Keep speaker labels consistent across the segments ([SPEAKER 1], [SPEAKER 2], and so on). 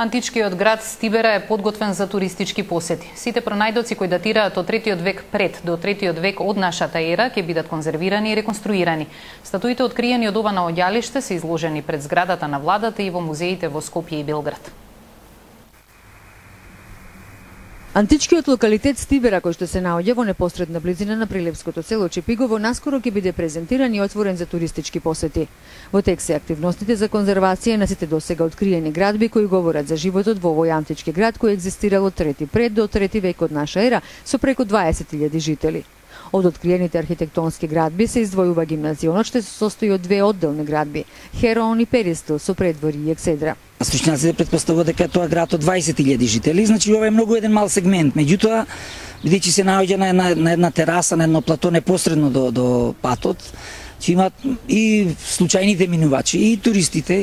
[SPEAKER 1] Античкиот град Стибера е подготвен за туристички посети. Сите пронајдоци кои датираат од 3 век пред до 3 век од нашата ера ќе бидат конзервирани и реконструирани. Статуите откриени од ова наоѓалиште се изложени пред зградата на владата и во музеите во Скопје и Белград.
[SPEAKER 2] Античкиот локалитет Стибера, кој што се наоѓа во непосредна близина на прилепското село Чепигово, наскоро ќе биде презентиран и отворен за туристички посети. Во тек се активностите за конзервација на сите досега откриени градби кои говорат за животот во овој антички град кој екзистирал од 3 пред до 3 век од наша ера со преку 20.000 жители. Од откриените архитектонски градби се издвојува гимназионот, што се состои од две одделни градби – Хероон и Перистил со предвори и екседра.
[SPEAKER 3] Стручњаците претпоставуваат дека тоа е град од 20.000 жители, значи ова е многу еден мал сегмент. Меѓутоа, бидејќи се наоѓа на една тераса, на едно плато непосредно до патот, че имаат и случајните минувачи, и туристите,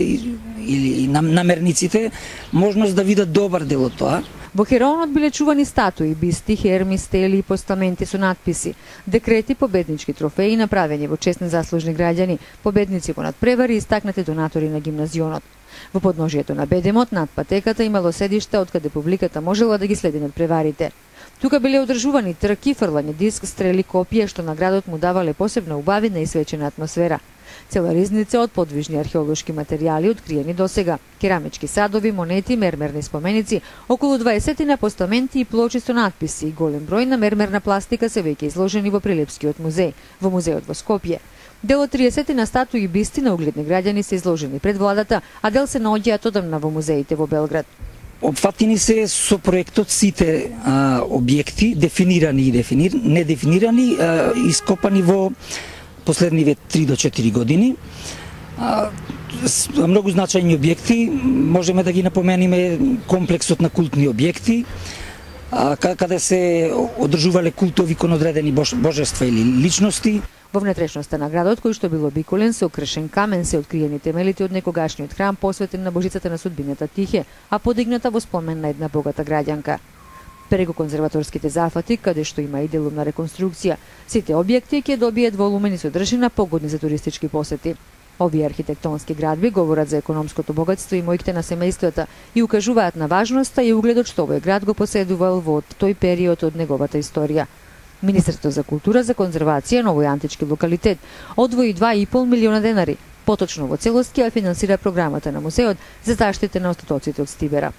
[SPEAKER 3] или намерниците, можност да видат добар дел од тоа.
[SPEAKER 2] Во Хероонот биле чувани статуи, бисти, херми, стели и постаменти со надписи, декрети, победнички трофеи направени во чест на заслужни граѓани, победници во надпревари и истакнати донатори на гимназионот. Во подножието на бедемот, над патеката, имало седиште откаде публиката можела да ги следи надпреварите. Тука биле одржувани трки, фрлање диск, стрели, копија, што на градот му давале посебна убавина и свечена атмосфера. Цела ризница од подвижни археолошки материјали откриени досега, керамички садови, монети, мермерни споменици, околу 20 на постаменти и плочи со надписи и голем број на мермерна пластика се веќе изложени во Прилепскиот музеј, во музеот во Скопје. Дел од 30 на статуи и бисти на угледни граѓани се изложени пред владата, а дел се наоѓаат одамна во музеите во Белград.
[SPEAKER 3] Опфатени се со проектот сите објекти, дефинирани и недефинирани, ископани во последниве 3 до 4 години. Многу значајни објекти, можеме да ги напомениме комплексот на култни објекти, каде се одржувале култови кон одредени божества или личности.
[SPEAKER 2] Во внатрешноста на градот, кој што бил обиколен со украшен камен, се откриени темелите од некогашниот храм посветен на божицата на судбината Тихе, а подигната во спомен на една богата граѓанка. Преку конзерваторските зафати, каде што има и делумна реконструкција, сите објекти ќе добијат волумени содржина погодни за туристички посети. Овие архитектонски градби говорат за економското богатство и мојките на семејствата и укажуваат на важноста и угледот што овој град го поседувал во тој период од неговата историја. Министерството за култура за конзервација на овој антички локалитет одвои 2,5 милиона денари. Поточно во целост ќе финансира програмата на музеот за заштита на остатоците од Стибера.